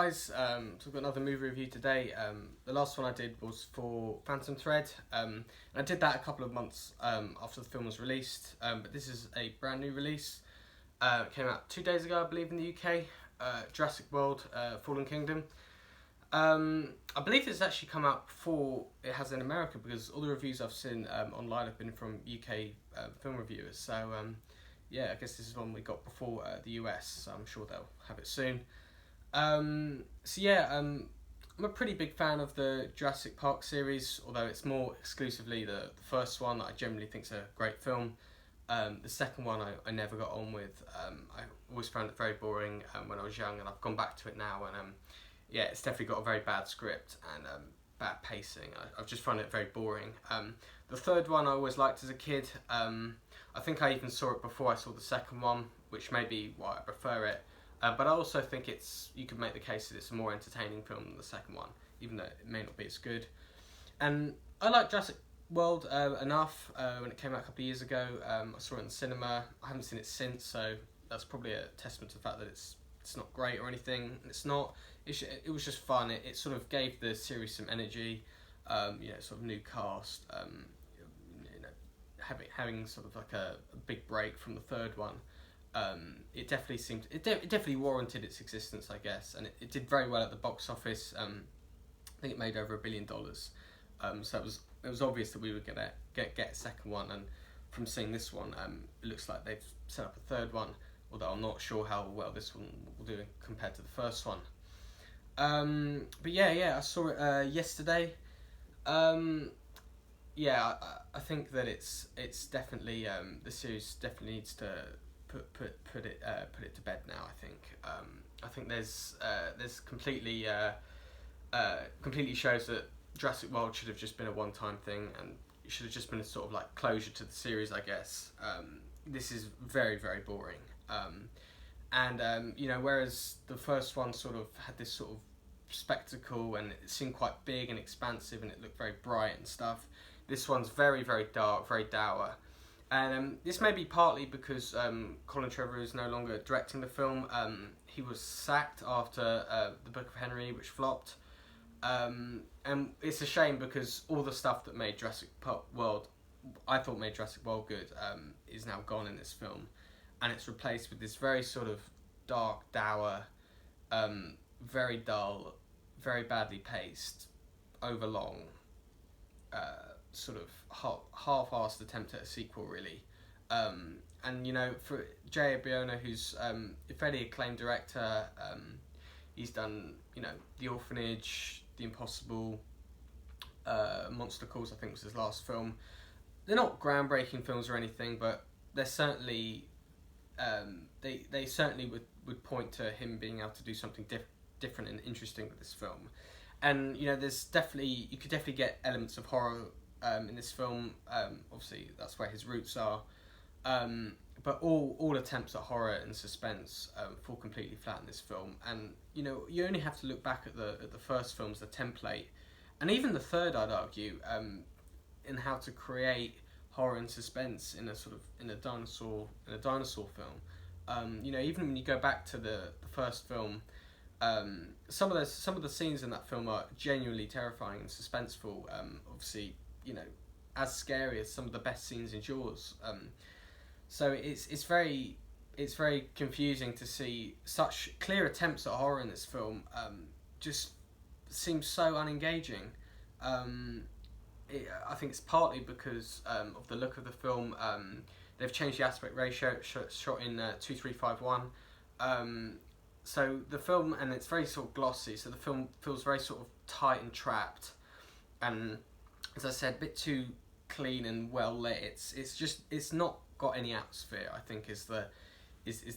Guys, so I've got another movie review today. The last one I did was for Phantom Thread. And I did that a couple of months after the film was released. But this is a brand new release. It came out 2 days ago, I believe, in the UK. Jurassic World, Fallen Kingdom. I believe it's actually come out before it has in America, because all the reviews I've seen online have been from UK film reviewers. So yeah, I guess this is one we got before the US. So I'm sure they'll have it soon. I'm a pretty big fan of the Jurassic Park series, although it's more exclusively the first one that I generally think is a great film. The second one I never got on with. I always found it very boring when I was young, and I've gone back to it now, and yeah, it's definitely got a very bad script and bad pacing. I've just found it very boring. The third one I always liked as a kid. I think I even saw it before I saw the second one, which may be why I prefer it. But I also think you could make the case that it's a more entertaining film than the second one, even though it may not be as good. And I like Jurassic World enough when it came out a couple of years ago. I saw it in the cinema. I haven't seen it since, so that's probably a testament to the fact that it's not great or anything. It's not. It was just fun. It sort of gave the series some energy. Sort of new cast. Having sort of like a big break from the third one. It definitely warranted its existence, I guess, and it did very well at the box office. I think it made over $1 billion. So it was obvious that we were gonna get a second one, and from seeing this one, it looks like they've set up a third one. Although I'm not sure how well this one will do compared to the first one. But yeah, I saw it yesterday. I think that it's definitely the series definitely needs to put it to bed now. I think there's completely shows that Jurassic World should have just been a one-time thing, and it should have just been a sort of like closure to the series, I guess. This is very, very boring. Whereas the first one sort of had this sort of spectacle, and it seemed quite big and expansive, and it looked very bright and stuff. This one's very, very dark, very dour. And this may be partly because Colin Trevorrow is no longer directing the film. He was sacked after the Book of Henry, which flopped. And it's a shame, because all the stuff that made Jurassic World, I thought made Jurassic World good, is now gone in this film. And it's replaced with this very sort of dark, dour, very dull, very badly paced, overlong, sort of half-assed attempt at a sequel, really. For J.A. Bayona, who's a fairly acclaimed director, he's done, The Orphanage, The Impossible, Monster Calls, I think was his last film. They're not groundbreaking films or anything, but they're certainly, they certainly would point to him being able to do something different and interesting with this film. And, you could definitely get elements of horror in this film. Obviously that's where his roots are, but all attempts at horror and suspense fall completely flat in this film. And you only have to look back at the first film as the template, and even the third, I'd argue, in how to create horror and suspense in a dinosaur film. Even when you go back to the first film, some of the scenes in that film are genuinely terrifying and suspenseful. Obviously, as scary as some of the best scenes in Jaws. So it's very confusing to see such clear attempts at horror in this film. Just seems so unengaging. I think it's partly because of the look of the film. They've changed the aspect ratio, shot in 2:3:5:1. So the film, and it's very sort of glossy, so the film feels very sort of tight and trapped, and as I said, a bit too clean and well lit. It's not got any atmosphere, I think, is the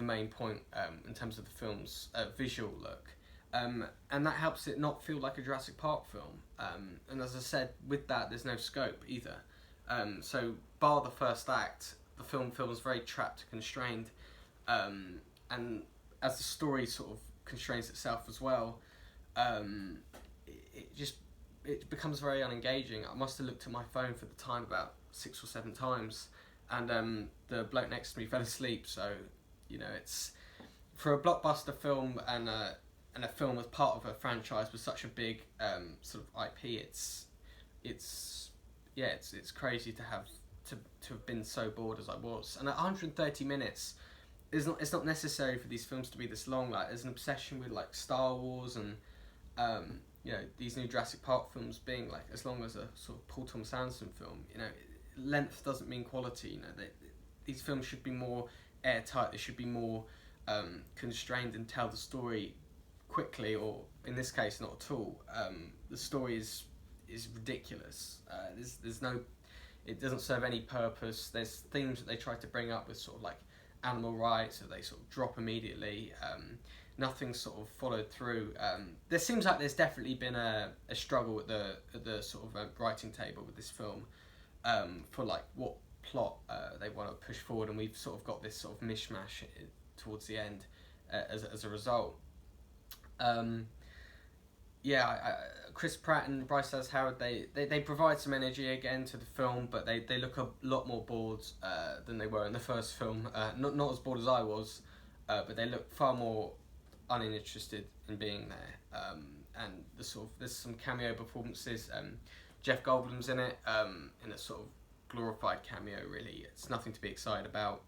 main point in terms of the film's visual look. And that helps it not feel like a Jurassic Park film. And as I said, with that, there's no scope either. So bar the first act, the film feels very trapped and constrained. And as the story sort of constrains itself as well, it becomes very unengaging. I must have looked at my phone for the time about 6 or 7 times, and the bloke next to me fell asleep. So it's for a blockbuster film, and and a film as part of a franchise with such a big sort of IP, it's crazy to have been so bored as I was. And at 130 minutes, it's not necessary for these films to be this long. Like, there's an obsession with like Star Wars and these new Jurassic Park films being like as long as a sort of Paul Thomas Anderson film. Length doesn't mean quality. These films should be more airtight. They should be more constrained and tell the story quickly, or in this case, not at all. The story is ridiculous. There's no, it doesn't serve any purpose. There's themes that they try to bring up with sort of like animal rights, so they sort of drop immediately. Nothing's sort of followed through. There seems like there's definitely been a struggle at the sort of writing table with this film for like what plot they want to push forward, and we've sort of got this sort of mishmash towards the end as a result. Chris Pratt and Bryce Dallas Howard, they provide some energy again to the film, but they look a lot more bored than they were in the first film. Not as bored as I was, but they look far more uninterested in being there. And there's some cameo performances. Jeff Goldblum's in it, in a sort of glorified cameo. Really, it's nothing to be excited about.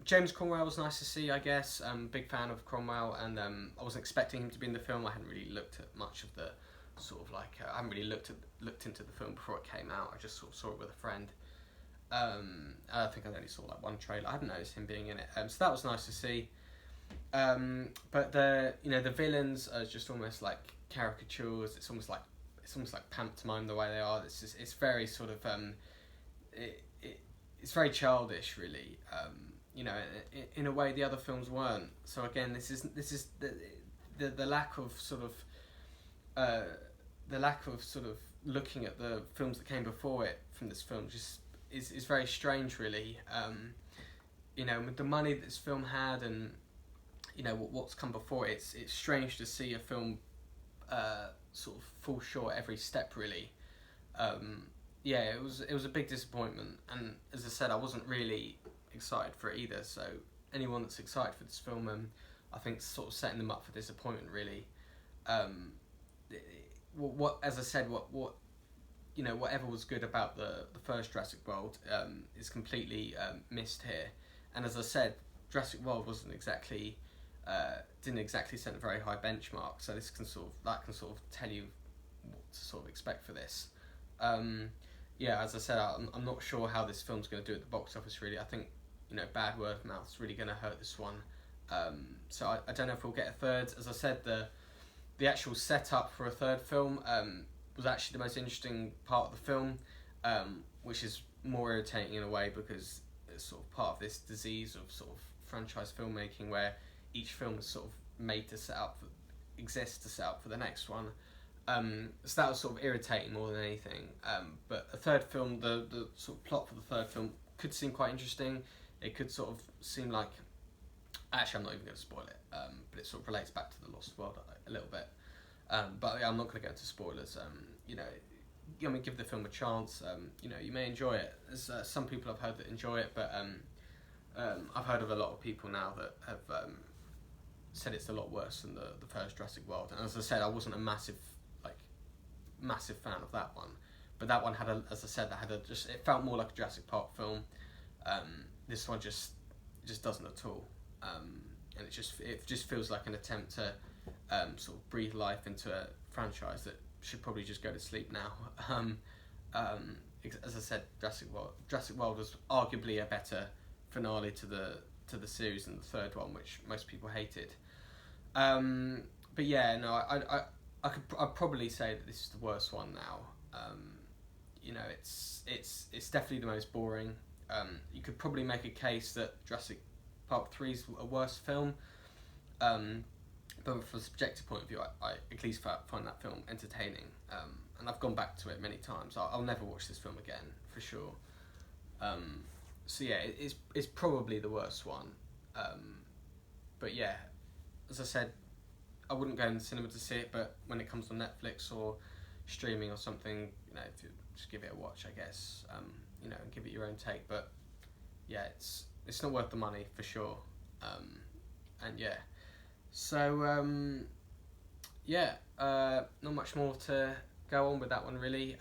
James Cromwell was nice to see, I guess. Big fan of Cromwell, and I wasn't expecting him to be in the film. I hadn't really looked at much of the sort of like I haven't really looked into the film before it came out. I just sort of saw it with a friend. I think I only saw like one trailer. I hadn't noticed him being in it, so that was nice to see. But the villains are just almost like caricatures. It's almost like pantomime the way they are. It's very sort of it's very childish, really. In a way the other films weren't. So again, this is the lack of sort of looking at the films that came before it from this film just is very strange, really. With the money that this film had, and what's come before it, it's strange to see a film sort of fall short every step, really. It was a big disappointment, and as I said, I wasn't really excited for it either. So anyone that's excited for this film, I think it's sort of setting them up for disappointment, really. As I said, whatever was good about the first Jurassic World is completely missed here. And as I said, Jurassic World didn't exactly set a very high benchmark. So that can sort of tell you what to sort of expect for this. As I said, I'm not sure how this film's going to do at the box office, really. I think, bad word of mouth is really going to hurt this one. So I don't know if we'll get a third. As I said, the actual setup for a third film was actually the most interesting part of the film, which is more irritating in a way because it's sort of part of this disease of sort of franchise filmmaking where each film is sort of made to exist to set up for the next one. So that was sort of irritating more than anything. But a third film, the sort of plot for the third film could seem quite interesting. It could sort of seem like, actually I'm not even going to spoil it, but it sort of relates back to The Lost World a little bit. But yeah, I'm not going to go into spoilers. Give the film a chance. You may enjoy it. There's some people I've heard that enjoy it, but I've heard of a lot of people now that have said it's a lot worse than the first Jurassic World. And as I said, I wasn't a massive fan of that one, but that one had it felt more like a Jurassic Park film. This one just doesn't at all, and it just feels like an attempt to sort of breathe life into a franchise that should probably just go to sleep now. As I said, Jurassic World was arguably a better finale to the series than the third one, which most people hated. But yeah, no, I'd probably say that this is the worst one now. It's definitely the most boring. You could probably make a case that Jurassic Park 3 is a worse film. But from a subjective point of view, I at least find that film entertaining. And I've gone back to it many times. I'll never watch this film again, for sure. So yeah, it's probably the worst one. But yeah, as I said, I wouldn't go in the cinema to see it, but when it comes on Netflix or streaming or something, if you just give it a watch, I guess, and give it your own take. But yeah, it's not worth the money for sure. And yeah, So yeah, not much more to go on with that one really.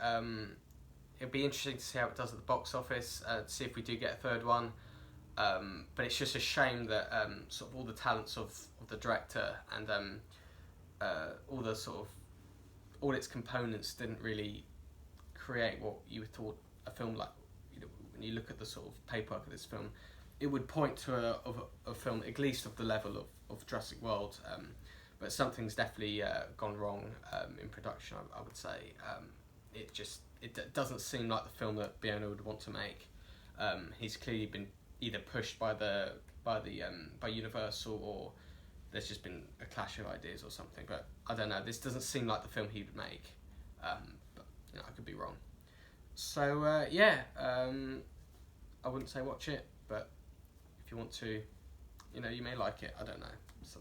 It'll be interesting to see how it does at the box office, to see if we do get a third one. But it's just a shame that sort of all the talents of the director and all the sort of all its components didn't really create what you thought a film like. You know, when you look at the sort of paperwork of this film, it would point to a film at least of the level of Jurassic World. But something's definitely gone wrong in production. I would say it doesn't seem like the film that Biona would want to make. He's clearly been either pushed by Universal, or there's just been a clash of ideas or something. But I don't know. This doesn't seem like the film he would make. But you know, I could be wrong. So yeah, I wouldn't say watch it, but if you want to, you know, you may like it. I don't know.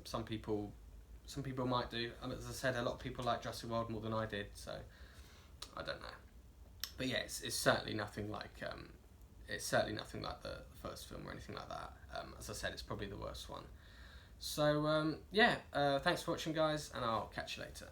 Some people might do. As I said, a lot of people like Jurassic World more than I did. So I don't know. But yeah, it's certainly nothing like the first film or anything like that. As I said, it's probably the worst one. So yeah, thanks for watching, guys, and I'll catch you later.